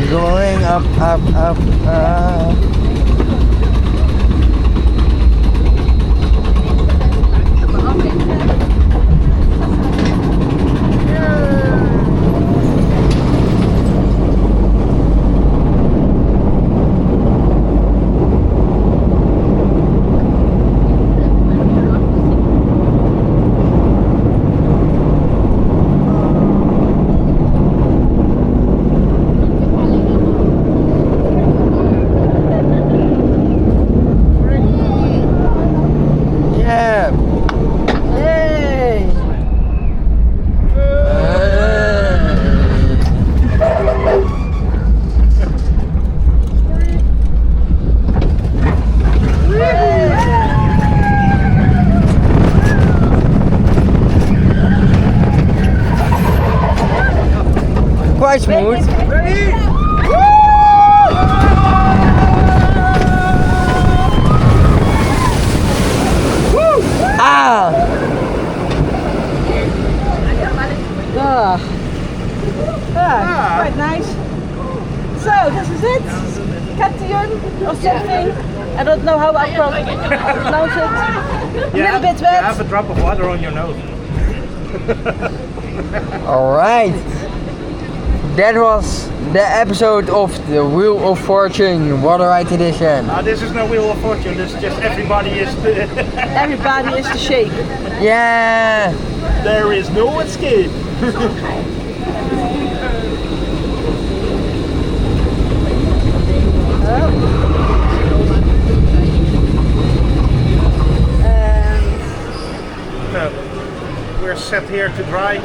Going up, up, up, up. Quite smooth. Ready? Ah! Quite nice. So this is it. Skatteoen or something. I don't know how I pronounce it. A little bit wet. You have a drop of water on your nose. Alright. That was the episode of the Wheel of Fortune Water Ride Edition. This is no Wheel of Fortune, this is just everybody is Everybody is the shape. Yeah. There is no escape. We're set here to dry.